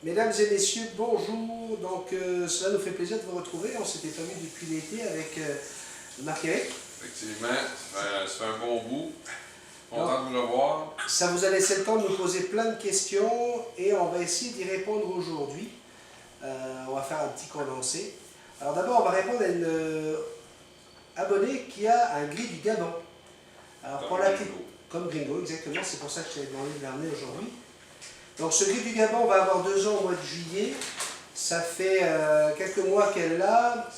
Mesdames et messieurs, bonjour. Donc, cela nous fait plaisir de vous retrouver. On s'était pas vu depuis l'été avec Marc-Éric. Effectivement, ça fait un bon bout. Content de vous revoir. Ça vous a laissé le temps de nous poser plein de questions et on va essayer d'y répondre aujourd'hui. On va faire un petit condensé. Alors d'abord, on va répondre à une abonnée qui a un gris du Gabon. Alors pour la comme Gringo, exactement, c'est pour ça que je t'avais demandé de l'amener aujourd'hui. Donc ce gris du Gabon va avoir 2 ans au mois de juillet. Ça fait quelques mois qu'elle l'a.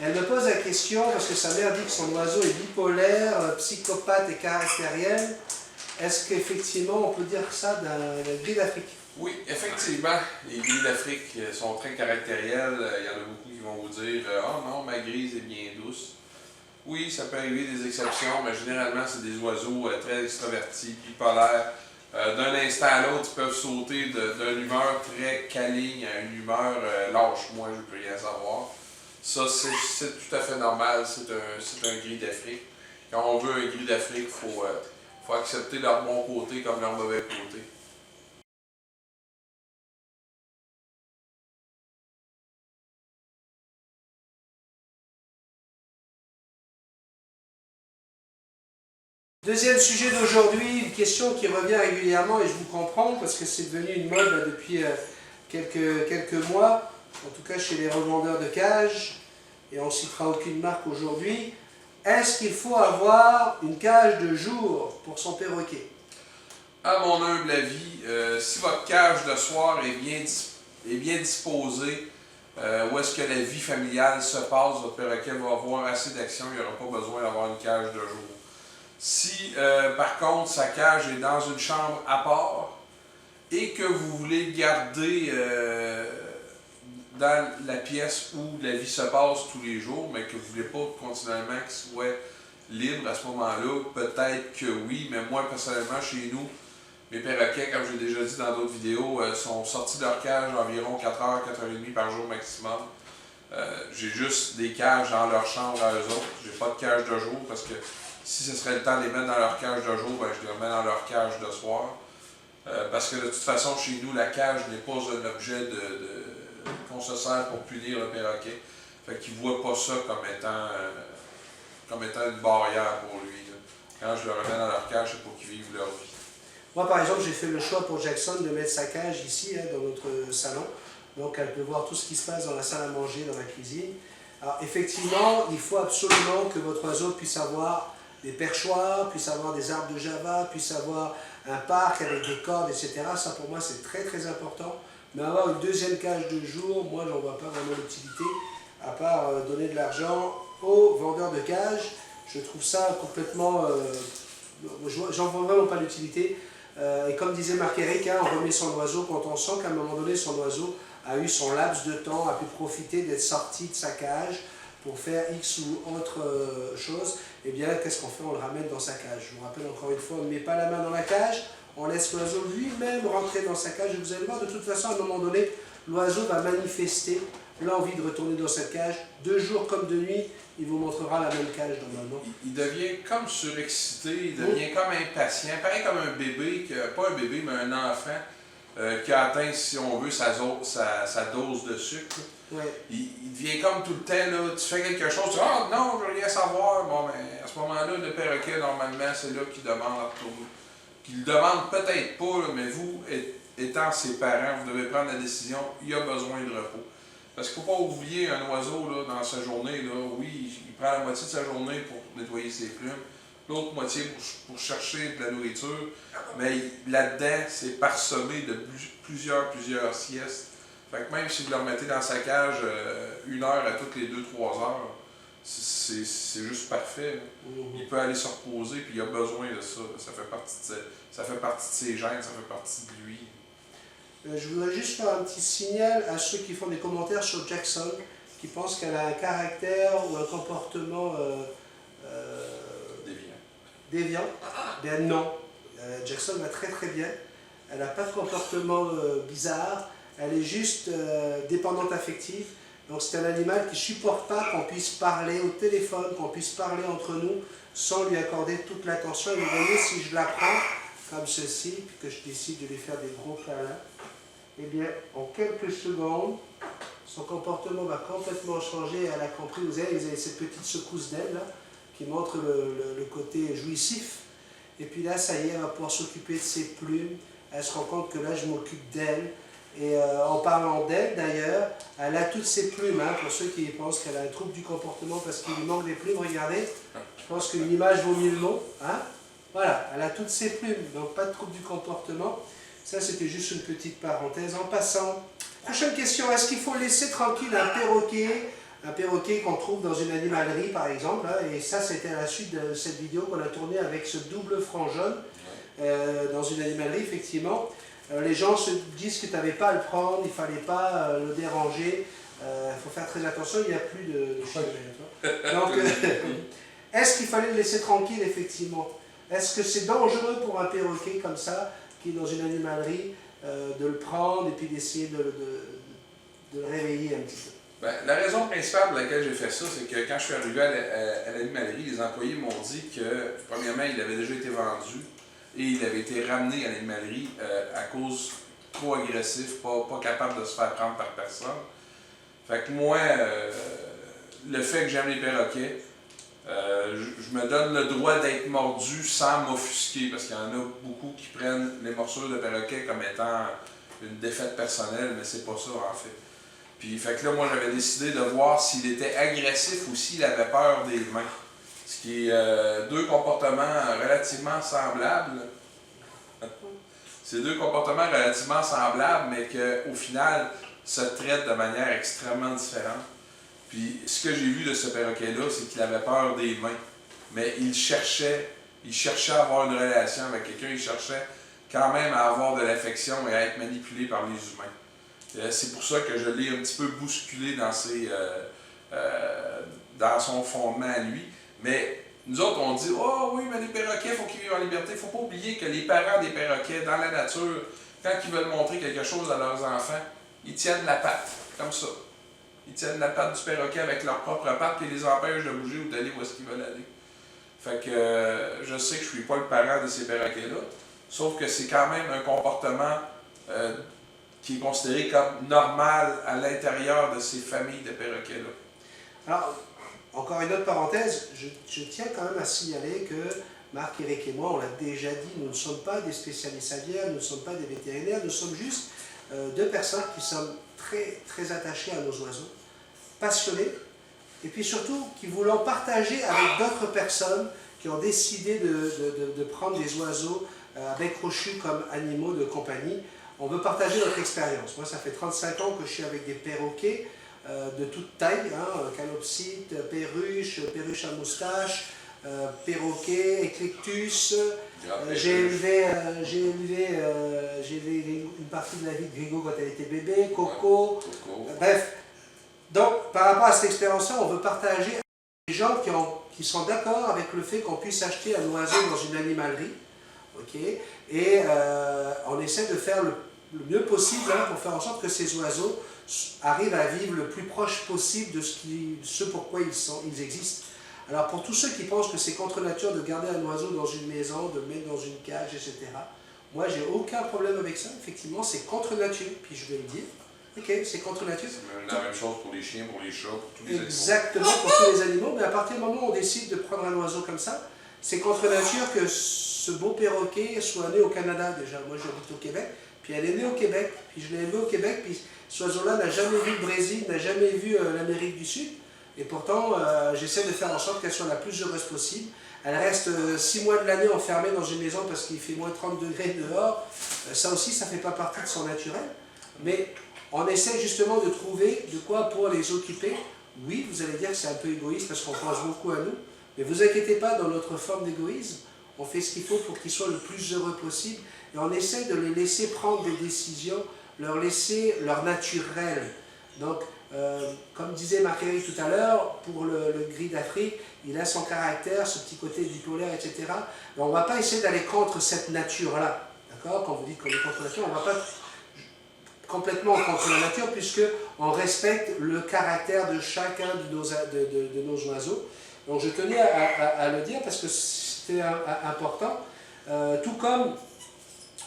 Elle me pose la question, parce que sa mère dit que son oiseau est bipolaire, psychopathe et caractériel. Est-ce qu'effectivement on peut dire ça d'un gris d'Afrique? Oui, effectivement, les gris d'Afrique sont très caractériels. Il y en a beaucoup qui vont vous dire « Ah non, ma grise est bien douce ». Oui, ça peut arriver des exceptions, mais généralement, c'est des oiseaux très extravertis, bipolaires. D'un instant à l'autre, ils peuvent sauter d'une humeur très câline à une humeur lâche-moi, je ne peux rien savoir. Ça, c'est tout à fait normal, c'est un gris d'Afrique. Quand on veut un gris d'Afrique, il faut accepter leur bon côté comme leur mauvais côté. Deuxième sujet d'aujourd'hui, une question qui revient régulièrement et je vous comprends parce que c'est devenu une mode depuis quelques mois, en tout cas chez les revendeurs de cages, et on ne citera aucune marque aujourd'hui. Est-ce qu'il faut avoir une cage de jour pour son perroquet? À mon humble avis, si votre cage de soir est bien disposée, où est-ce que la vie familiale se passe, votre perroquet va avoir assez d'action, il n'y aura pas besoin d'avoir une cage de jour. Si, par contre, sa cage est dans une chambre à part et que vous voulez le garder dans la pièce où la vie se passe tous les jours, mais que vous ne voulez pas continuellement qu'il soit libre à ce moment-là, peut-être que oui, mais moi, personnellement, chez nous, mes perroquets, comme j'ai déjà dit dans d'autres vidéos, sont sortis de leur cage environ 4h, 4h30 par jour maximum. J'ai juste des cages dans leur chambre à eux autres. J'ai pas de cage de jour parce que si ce serait le temps de les mettre dans leur cage de jour, ben, je les remets dans leur cage de soir. Parce que de toute façon, chez nous, la cage n'est pas un objet qu'on se sert pour punir le perroquet. Fait qu'ils ne voient pas ça comme étant une barrière pour lui. Là. Quand je le remets dans leur cage, c'est pour qu'ils vivent leur vie. Moi, par exemple, j'ai fait le choix pour Jackson de mettre sa cage ici, dans notre salon. Donc, elle peut voir tout ce qui se passe dans la salle à manger, dans la cuisine. Alors, effectivement, il faut absolument que votre oiseau puisse avoir des perchoirs, puisse avoir des arbres de Java, puisse avoir un parc avec des cordes, etc. Ça, pour moi, c'est très, très important. Mais avoir une deuxième cage de jour, moi, j'en vois pas vraiment l'utilité, à part donner de l'argent aux vendeurs de cages. Je trouve ça complètement... j'en vois vraiment pas l'utilité. Et comme disait Marc-Éric, hein, on remet son oiseau quand on sent qu'à un moment donné, son oiseau a eu son laps de temps, a pu profiter d'être sorti de sa cage pour faire X ou autre chose. Eh bien, qu'est-ce qu'on fait? On le ramène dans sa cage. Je vous rappelle encore une fois, on ne met pas la main dans la cage, on laisse l'oiseau lui-même rentrer dans sa cage. Et vous allez voir, de toute façon, à un moment donné, l'oiseau va manifester l'envie de retourner dans cette cage. De jour comme de nuit, il vous montrera la même cage normalement. Il devient comme surexcité, il devient comme impatient, pareil comme un bébé, pas un bébé, mais un enfant qui a atteint, si on veut, sa dose de sucre. Ouais. Il devient comme tout le temps, là, tu fais quelque chose, tu dis « Ah non, je veux rien savoir ». Bon, ben, à ce moment-là, le perroquet, normalement, c'est là qu'il demande à retourner. Qu'il le demande peut-être pas, là, mais vous, étant ses parents, vous devez prendre la décision, il a besoin de repos. Parce qu'il ne faut pas oublier un oiseau là, dans sa journée, là, oui, il prend la moitié de sa journée pour nettoyer ses plumes, l'autre moitié pour chercher de la nourriture, mais là-dedans, c'est parsemé de plusieurs siestes. Fait que même si vous le remettez dans sa cage 1 heure à toutes les 2-3 heures, c'est juste parfait. Il peut aller se reposer, puis il a besoin de ça. Ça fait partie de ses gènes, ça fait partie de lui. Je voudrais juste faire un petit signal à ceux qui font des commentaires sur Jackson, qui pensent qu'elle a un caractère ou un comportement déviant. Ben non, Jackson va très très bien. Elle n'a pas de comportement bizarre, elle est juste dépendante affective. Donc c'est un animal qui ne supporte pas qu'on puisse parler au téléphone, qu'on puisse parler entre nous sans lui accorder toute l'attention. Et vous voyez, si je la prends comme ceci, puis que je décide de lui faire des gros câlins, eh bien, en quelques secondes, son comportement va complètement changer. Elle a compris, vous avez cette petite secousse d'aile là, qui montre le côté jouissif. Et puis là, ça y est, elle va pouvoir s'occuper de ses plumes. Elle se rend compte que là, je m'occupe d'elle. Et en parlant d'elle, d'ailleurs, elle a toutes ses plumes. Hein, pour ceux qui pensent qu'elle a un trouble du comportement parce qu'il lui manque des plumes, regardez. Je pense qu'une image vaut mille mots. Hein. Voilà, elle a toutes ses plumes. Donc, pas de trouble du comportement. Ça, c'était juste une petite parenthèse. En passant, prochaine question. Est-ce qu'il faut laisser tranquille un perroquet? Un perroquet qu'on trouve dans une animalerie, par exemple. Hein, et ça, c'était à la suite de cette vidéo qu'on a tournée avec ce double franc jaune dans une animalerie, effectivement. Les gens se disent que tu n'avais pas à le prendre, il ne fallait pas le déranger. Il faut faire très attention, il n'y a plus de chiens. Donc, est-ce qu'il fallait le laisser tranquille, effectivement? Est-ce que c'est dangereux pour un perroquet comme ça, qui est dans une animalerie, de le prendre et puis d'essayer de le réveiller un petit peu? Ben, la raison principale pour laquelle j'ai fait ça, c'est que quand je suis arrivé à l'animalerie, les employés m'ont dit que, premièrement, il avait déjà été vendu et il avait été ramené à l'animalerie à cause trop agressif, pas capable de se faire prendre par personne. Fait que moi, le fait que j'aime les perroquets, je me donne le droit d'être mordu sans m'offusquer, parce qu'il y en a beaucoup qui prennent les morsures de perroquet comme étant une défaite personnelle, mais c'est pas ça en fait. Puis, fait que là, moi, j'avais décidé de voir s'il était agressif ou s'il avait peur des humains. Ce qui est deux comportements relativement semblables. C'est deux comportements relativement semblables, mais qu'au final, se traitent de manière extrêmement différente. Puis, ce que j'ai vu de ce perroquet-là, c'est qu'il avait peur des humains. Mais il cherchait à avoir une relation avec quelqu'un, il cherchait quand même à avoir de l'affection et à être manipulé par les humains. C'est pour ça que je l'ai un petit peu bousculé dans son fondement à lui. Mais nous autres, on dit « Oh oui, mais les perroquets, il faut qu'ils vivent en liberté. » Il ne faut pas oublier que les parents des perroquets, dans la nature, quand ils veulent montrer quelque chose à leurs enfants, ils tiennent la patte, comme ça. Ils tiennent la patte du perroquet avec leurs propres pattes et les empêchent de bouger ou d'aller où est-ce qu'ils veulent aller. Fait que je sais que je ne suis pas le parent de ces perroquets-là, sauf que c'est quand même un comportement qui est considéré comme normal à l'intérieur de ces familles de perroquets-là. Alors, encore une autre parenthèse, je tiens quand même à signaler que Marc, Eric et moi, on l'a déjà dit, nous ne sommes pas des spécialistes aviaires, nous ne sommes pas des vétérinaires, nous sommes juste deux personnes qui sommes très, très attachées à nos oiseaux, passionnés, et puis surtout qui voulons partager avec d'autres personnes qui ont décidé de prendre des oiseaux avec crochus comme animaux de compagnie. On veut partager notre expérience. Moi, ça fait 35 ans que je suis avec des perroquets de toute taille, hein, calopsites, perruches à moustache, perroquets, éclectus. J'ai élevé une partie de la vie de Grigo quand elle était bébé, Coco. Bref, donc par rapport à cette expérience-là, on veut partager avec les gens qui sont d'accord avec le fait qu'on puisse acheter un oiseau dans une animalerie. Okay. Et on essaie de faire le mieux possible hein, pour faire en sorte que ces oiseaux arrivent à vivre le plus proche possible de ce pourquoi ils existent. Alors pour tous ceux qui pensent que c'est contre nature de garder un oiseau dans une maison, de le mettre dans une cage, etc. Moi j'ai aucun problème avec ça, effectivement c'est contre nature, puis je vais le dire. Ok, c'est contre nature. C'est la même chose pour les chiens, pour les chats, pour tous les animaux. Exactement, pour tous les animaux, mais à partir du moment où on décide de prendre un oiseau comme ça, c'est contre nature que ce beau perroquet soit né au Canada déjà. Moi j'habite au Québec, puis elle est née au Québec, puis je l'ai élevée au Québec, puis ce oiseau-là n'a jamais vu le Brésil, n'a jamais vu l'Amérique du Sud, et pourtant j'essaie de faire en sorte qu'elle soit la plus heureuse possible. Elle reste 6 mois de l'année enfermée dans une maison parce qu'il fait moins 30 degrés dehors. Ça aussi, ça ne fait pas partie de son naturel. Mais on essaie justement de trouver de quoi pour les occuper. Oui, vous allez dire que c'est un peu égoïste parce qu'on pense beaucoup à nous. Mais vous inquiétez pas, dans notre forme d'égoïsme, on fait ce qu'il faut pour qu'ils soient le plus heureux possible. Et on essaie de les laisser prendre des décisions, leur laisser leur naturel. Donc, comme disait Marc-Éric tout à l'heure, pour le gris d'Afrique, il a son caractère, ce petit côté bipolaire, etc. Mais on ne va pas essayer d'aller contre cette nature-là. D'accord? Quand vous dites qu'on est contre la nature, on ne va pas complètement contre la nature, puisqu'on respecte le caractère de chacun de nos oiseaux. Donc je tenais à le dire parce que c'était important. Tout comme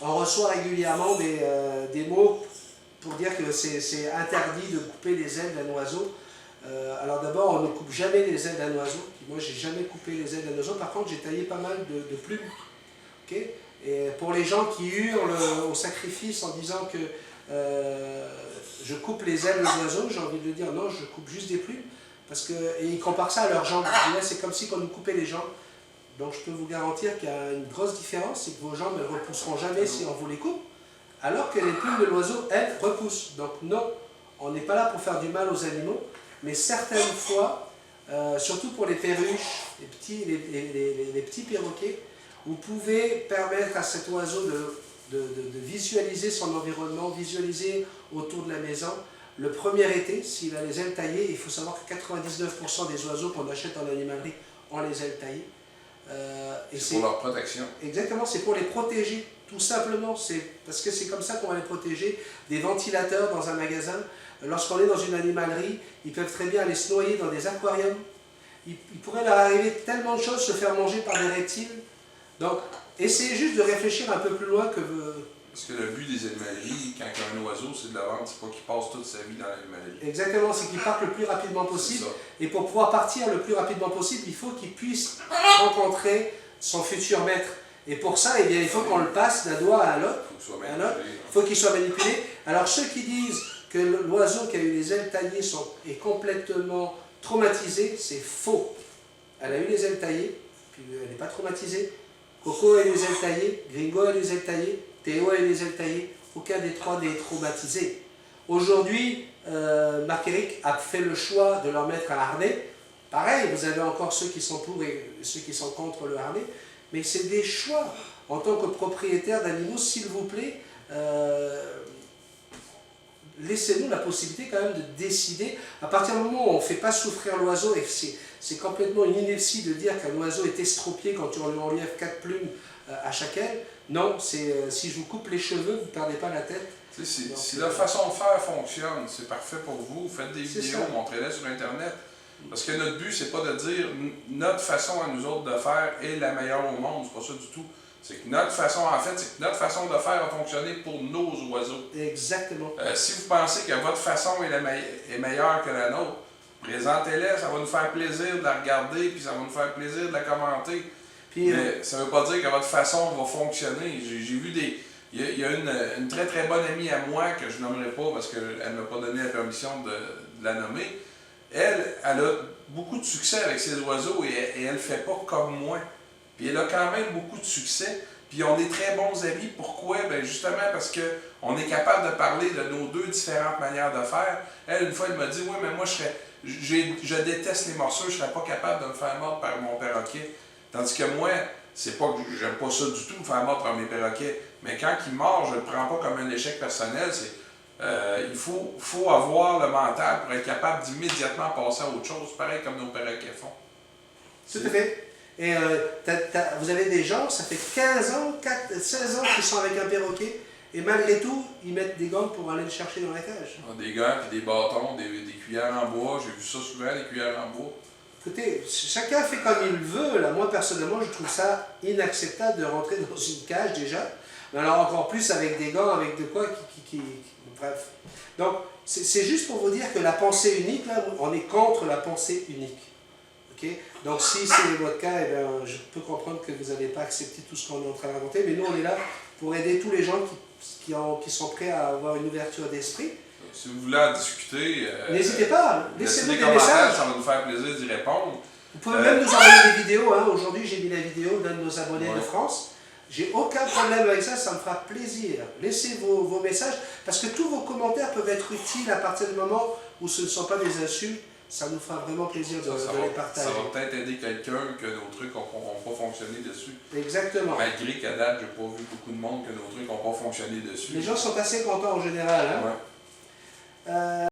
on reçoit régulièrement des mots pour dire que c'est interdit de couper les ailes d'un oiseau. Alors d'abord, on ne coupe jamais les ailes d'un oiseau. Moi, j'ai jamais coupé les ailes d'un oiseau. Par contre, j'ai taillé pas mal de plumes. Okay, et pour les gens qui hurlent au sacrifice en disant que je coupe les ailes des oiseaux, j'ai envie de dire non, je coupe juste des plumes. Parce que, et ils comparent ça à leurs jambes. C'est comme si on nous coupait les jambes. Donc je peux vous garantir qu'il y a une grosse différence, c'est que vos jambes ne repousseront jamais si on vous les coupe, alors que les plumes de l'oiseau, elles, repoussent. Donc non, on n'est pas là pour faire du mal aux animaux, mais certaines fois, surtout pour les perruches, les petits perroquets, vous pouvez permettre à cet oiseau de visualiser son environnement, visualiser autour de la maison. Le premier été, s'il a les ailes taillées, il faut savoir que 99% des oiseaux qu'on achète en animalerie ont les ailes taillées. C'est pour leur protection. Exactement, c'est pour les protéger, tout simplement. Parce que c'est comme ça qu'on va les protéger. Des ventilateurs dans un magasin, lorsqu'on est dans une animalerie, ils peuvent très bien aller se noyer dans des aquariums. Il pourrait leur arriver tellement de choses, se faire manger par des reptiles. Donc, essayez juste de réfléchir un peu plus loin que... Parce que le but des animaleries, quand il y a un oiseau, c'est de la vendre, c'est pas qu'il passe toute sa vie dans l'animalerie. Exactement, c'est qu'il parte le plus rapidement possible. Et pour pouvoir partir le plus rapidement possible, il faut qu'il puisse rencontrer son futur maître. Et pour ça, eh bien, il faut qu'on le passe d'un doigt à l'autre. Il faut qu'il soit manipulé. Alors ceux qui disent que l'oiseau qui a eu les ailes taillées est complètement traumatisé, c'est faux. Elle a eu les ailes taillées, puis elle n'est pas traumatisée. Coco a eu les ailes taillées, Gringo a eu les ailes taillées, Théo a eu les ailes taillées, aucun des trois n'est traumatisé. Aujourd'hui, Marc-Éric a fait le choix de leur mettre un harnais. Pareil, vous avez encore ceux qui sont pour et ceux qui sont contre le harnais, mais c'est des choix. En tant que propriétaire d'animaux, s'il vous plaît, laissez-nous la possibilité quand même de décider. À partir du moment où on ne fait pas souffrir l'oiseau, et c'est complètement une ineptie de dire qu'un oiseau est estropié quand on lui enlève 4 plumes à chaque aile. Non, si je vous coupe les cheveux, vous ne perdez pas la tête. Si la façon de faire fonctionne, c'est parfait pour vous. Faites des vidéos, montrez-les sur Internet. Parce que notre but, c'est pas de dire notre façon à nous autres de faire est la meilleure au monde. C'est pas ça du tout. C'est que notre façon, en fait, c'est que notre façon de faire a fonctionné pour nos oiseaux. Exactement. Si vous pensez que votre façon est meilleure que la nôtre, présentez-la, ça va nous faire plaisir de la regarder, puis ça va nous faire plaisir de la commenter. Puis, mais ça ne veut pas dire que votre façon va fonctionner. J'ai vu des... Il y a une très très bonne amie à moi, que je nommerai pas parce qu'elle ne m'a pas donné la permission de la nommer. Elle a beaucoup de succès avec ses oiseaux et elle ne fait pas comme moi. Puis elle a quand même beaucoup de succès. Puis on est très bons amis. Pourquoi? Bien justement parce qu'on est capable de parler de nos deux différentes manières de faire. Elle, une fois, elle m'a dit « Oui, mais moi, je déteste les morceaux, je ne serais pas capable de me faire mordre par mon perroquet. » Tandis que moi, c'est pas que j'aime pas ça du tout, me faire mordre par mes perroquets. Mais quand il mord, je ne le prends pas comme un échec personnel. Il faut avoir le mental pour être capable d'immédiatement passer à autre chose, pareil comme nos perroquets font. Tout à fait. Et vous avez des gens, ça fait 15 ans, 16 ans qu'ils sont avec un perroquet, et malgré tout, ils mettent des gants pour aller le chercher dans la cage. Des gants, puis des bâtons, des cuillères en bois, j'ai vu ça souvent, des cuillères en bois. Écoutez, chacun fait comme il veut. Là, moi, personnellement, je trouve ça inacceptable de rentrer dans une cage déjà. Mais alors encore plus avec des gants, avec de quoi bref. Donc, c'est juste pour vous dire que la pensée unique, là, on est contre la pensée unique. Okay? Donc, si c'est votre cas, eh bien, je peux comprendre que vous n'avez pas accepté tout ce qu'on est en train d'inventer. Mais nous, on est là pour aider tous les gens qui sont prêts à avoir une ouverture d'esprit. Si vous voulez en discuter, n'hésitez pas, laissez-nous des messages. Ça va nous faire plaisir d'y répondre. Vous pouvez même nous envoyer des vidéos. Hein. Aujourd'hui, j'ai mis la vidéo d'un de nos abonnés de France. J'ai aucun problème avec ça, ça me fera plaisir. Laissez vos messages, parce que tous vos commentaires peuvent être utiles à partir du moment où ce ne sont pas des insultes. Ça nous fera vraiment plaisir de les partager. Ça va peut-être aider quelqu'un que nos trucs n'ont pas fonctionné dessus. Exactement. Malgré qu'à date, j'ai pas vu beaucoup de monde que nos trucs n'ont pas fonctionné dessus. Les gens sont assez contents en général. Hein? Ouais.